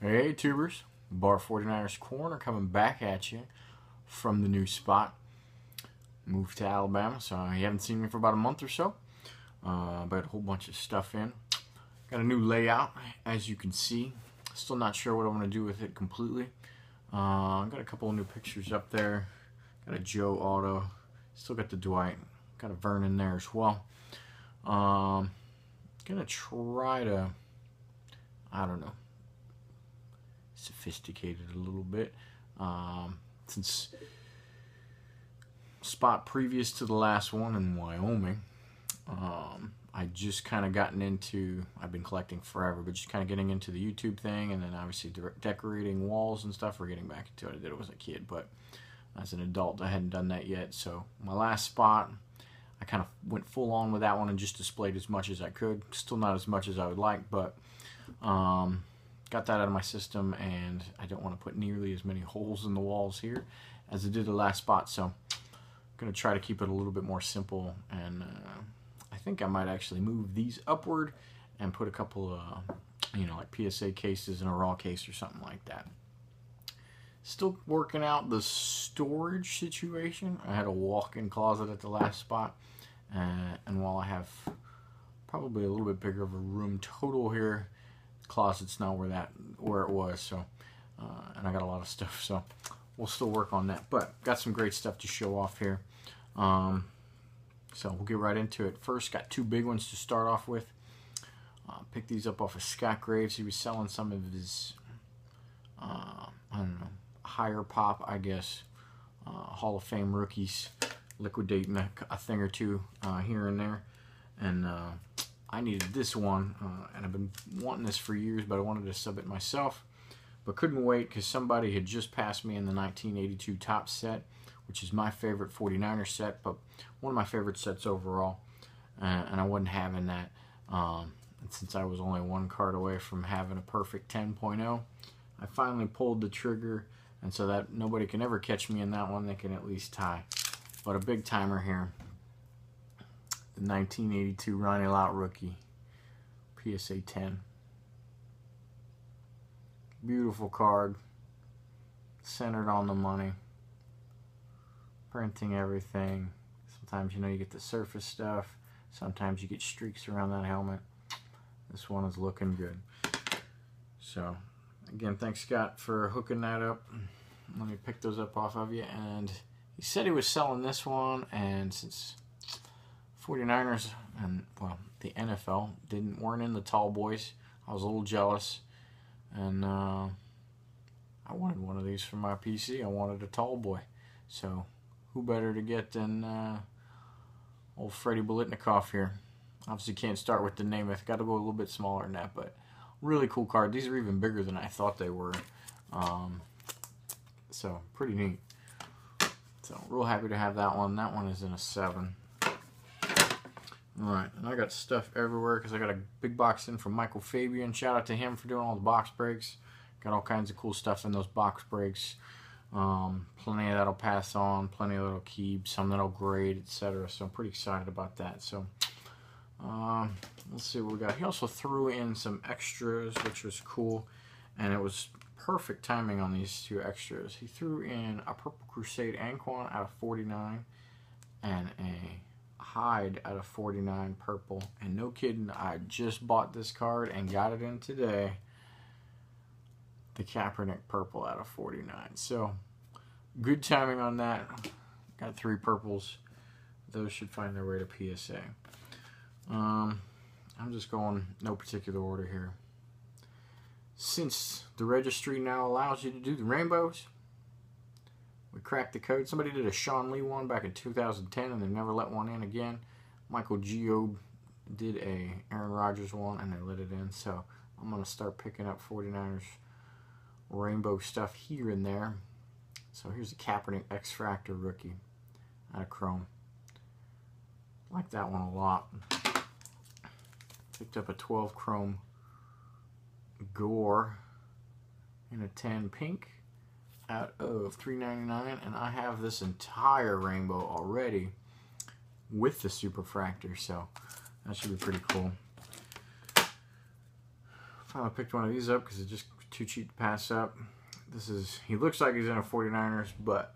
Hey tubers, Bar 49ers Corner coming back at you from the new spot. Moved to Alabama, so you haven't seen me for about a month or so. But a whole bunch of stuff in. Got a new layout, as you can see. Still not sure what I want to do with it completely. Got a couple of new pictures up there. Got a Joe Auto. Still got the Dwight. Got a Vernon there as well. Gonna try to, I don't know, sophisticated a little bit, since spot previous to the last one in Wyoming, I just kind of gotten into, I've been collecting forever, but just kind of getting into the YouTube thing, and then obviously decorating walls and stuff. We're getting back into it. I did it as a kid, but as an adult I hadn't done that yet. So my last spot, I kind of went full on with that one and just displayed as much as I could. Still not as much as I would like, but got that out of my system, and I don't want to put nearly as many holes in the walls here as I did the last spot. So I'm going to try to keep it a little bit more simple, and I think I might actually move these upward and put a couple of, like PSA cases in a raw case or something like that. Still working out the storage situation. I had a walk-in closet at the last spot, and while I have probably a little bit bigger of a room total here, closet's not where it was. So and I got a lot of stuff, so we'll still work on that, but got some great stuff to show off here. So we'll get right into it. First, got two big ones to start off with. Picked these up off of Scott Graves. He was selling some of his I don't know, higher pop, I guess, Hall of Fame rookies, liquidating a thing or two here and there, and I needed this one, and I've been wanting this for years, but I wanted to sub it myself, but couldn't wait because somebody had just passed me in the 1982 top set, which is my favorite 49er set, but one of my favorite sets overall, and I wasn't having that. And since I was only one card away from having a perfect 10.0, I finally pulled the trigger, and so that nobody can ever catch me in that one. They can at least tie. But a big timer here. The 1982 Ronnie Lott rookie, PSA 10. Beautiful card, centered on the money, printing everything. Sometimes you get the surface stuff, sometimes you get streaks around that helmet. This one is looking good. So again, thanks Scott for hooking that up. Let me pick those up off of you. And he said he was selling this one, and since 49ers and, well, the NFL weren't in the tall boys, I was a little jealous, and I wanted one of these for my PC. I wanted a tall boy, so who better to get than old Freddie Bolitnikoff here. Obviously can't start with the Namath, got to go a little bit smaller than that, but really cool card. These are even bigger than I thought they were, so pretty neat. So real happy to have that one. That one is in a 7. Alright, and I got stuff everywhere because I got a big box in from Michael Fabian. Shout out to him for doing all the box breaks. Got all kinds of cool stuff in those box breaks. Plenty of that'll pass on, plenty of that'll keep, some that'll grade, etc. So I'm pretty excited about that. So let's see what we got. He also threw in some extras, which was cool, and it was perfect timing on these two extras. He threw in a Purple Crusade Anquan out of 49 and a Hyde out of 49 purple, and no kidding, I just bought this card and got it in today, the Kaepernick purple out of 49. So good timing on that. Got 3 purples. Those should find their way to PSA. I'm just going no particular order here. Since the registry now allows you to do the rainbows, we cracked the code. Somebody did a Sean Lee one back in 2010, and they never let one in again. Michael Gio did a Aaron Rodgers one, and they let it in. So I'm going to start picking up 49ers rainbow stuff here and there. So here's a Kaepernick X-Fractor rookie out of chrome. Like that one a lot. Picked up a 12 chrome Gore in a 10 pink out of $3.99, and I have this entire rainbow already with the Superfractor, so that should be pretty cool. Finally picked one of these up because it's just too cheap to pass up. This is, he looks like he's in a 49ers, but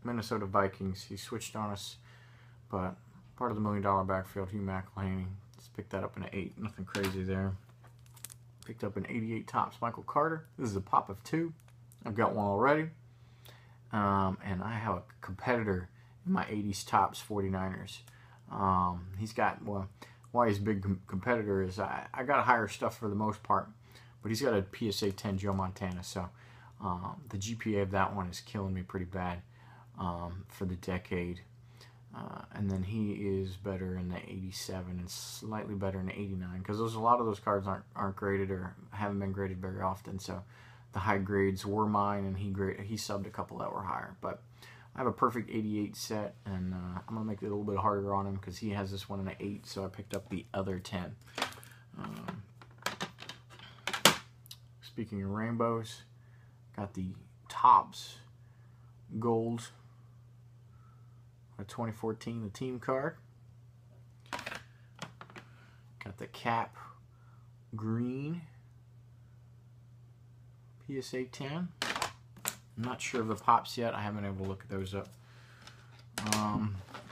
Minnesota Vikings. He switched on us, but part of the $1 million backfield, Hugh McElhaney. Just picked that up in an 8. Nothing crazy there. Picked up an 88 Topps Michael Carter. This is a pop of 2. I've got one already. And I have a competitor in my 80s Topps 49ers. He's got, well, why he's a big competitor is I got higher stuff for the most part, but he's got a PSA 10 Joe Montana, so the GPA of that one is killing me pretty bad for the decade. And then he is better in the 87 and slightly better in the 89, because a lot of those cards aren't graded or haven't been graded very often. So the high grades were mine, and he subbed a couple that were higher. But I have a perfect 88 set, and I'm gonna make it a little bit harder on him because he has this one in an 8. So I picked up the other 10. Speaking of rainbows, got the Topps Gold. A 2014, the team card. Got the Cap Green PSA 10. I'm not sure of the pops yet. I haven't been able to look at those up.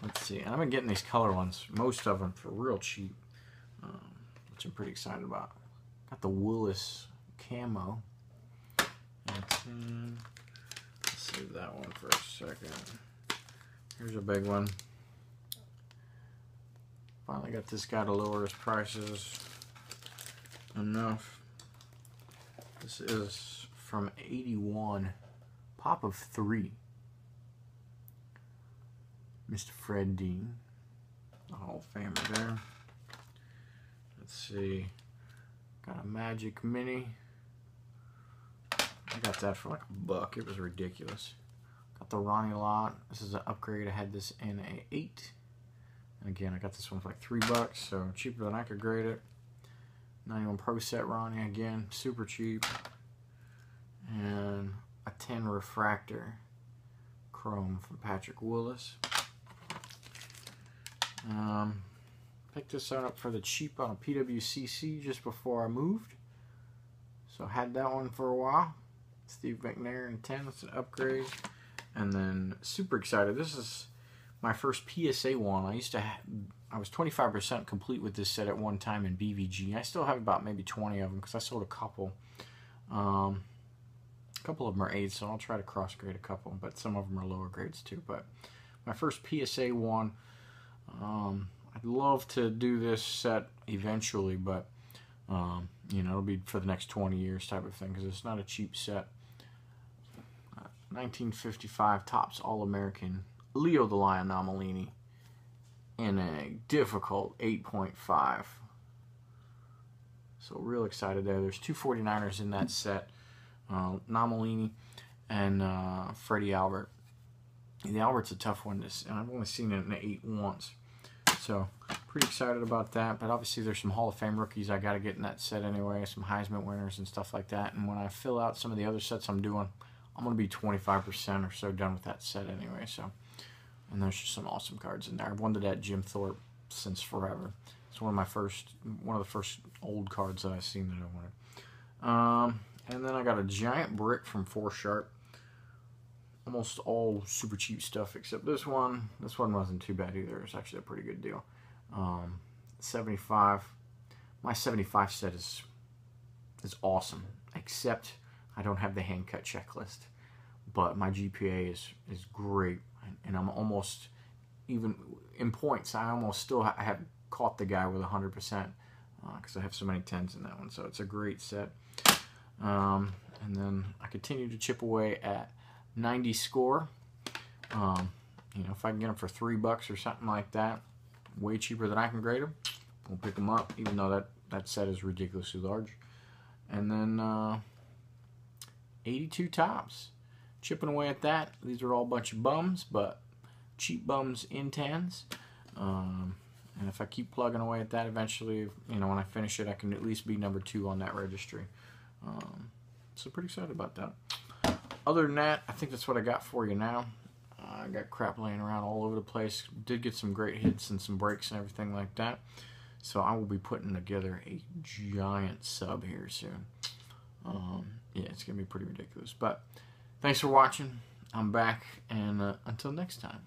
Let's see. And I've been getting these color ones, most of them for real cheap, which I'm pretty excited about. Got the Willis Camo. And let's save that one for a second. Here's a big one. Finally got this guy to lower his prices enough. This is from 81. Pop of 3. Mr. Fred Dean. The Hall of Famer there. Let's see. Got a Magic Mini. I got that for like $1. It was ridiculous. Got the Ronnie lot. This is an upgrade. I had this in a 8. And again, I got this one for like $3, so cheaper than I could grade it. 91 Pro Set Ronnie, again, super cheap. And a 10 Refractor Chrome from Patrick Willis. Picked this one up for the cheap on a PWCC just before I moved. So had that one for a while. Steve McNair in 10. It's an upgrade. And then super excited. This is my first PSA one. I was 25% complete with this set at one time in BVG. I still have about maybe 20 of them because I sold a couple. A couple of them are 8, so I'll try to cross grade a couple, but some of them are lower grades too. But my first PSA one. I'd love to do this set eventually, but you know, it'll be for the next 20 years type of thing because it's not a cheap set. 1955 Topps All-American Leo the Lion Nomalini in a difficult 8.5. So real excited there. There's 2 49ers in that set, Nomalini and Freddie Albert. The Albert's a tough one, and I've only seen it in an 8 once. So pretty excited about that. But obviously there's some Hall of Fame rookies I got to get in that set anyway, some Heisman winners and stuff like that. And when I fill out some of the other sets I'm doing, I'm going to be 25% or so done with that set anyway. So, and there's just some awesome cards in there. I've wanted that Jim Thorpe since forever. It's one of the first old cards that I've seen that I wanted. And then I got a giant brick from 4 Sharp. Almost all super cheap stuff except this one. This one wasn't too bad either. It's actually a pretty good deal. 75. My 75 set is awesome, except I don't have the hand cut checklist. But my GPA is great, and I'm almost, even in points, I almost still have caught the guy with 100% because I have so many 10s in that one. So it's a great set. And then I continue to chip away at 90 score. You know, if I can get them for $3 or something like that, way cheaper than I can grade them, we'll pick them up, even though that set is ridiculously large. And then 82 Topps, chipping away at that. These are all a bunch of bums, but cheap bums in 10s. And if I keep plugging away at that, eventually, you know, when I finish it, I can at least be number 2 on that registry. So pretty excited about that. Other than that, I think that's what I got for you now. I got crap laying around all over the place. Did get some great hits and some breaks and everything like that. So I will be putting together a giant sub here soon. Yeah, it's going to be pretty ridiculous. But thanks for watching. I'm back, and until next time.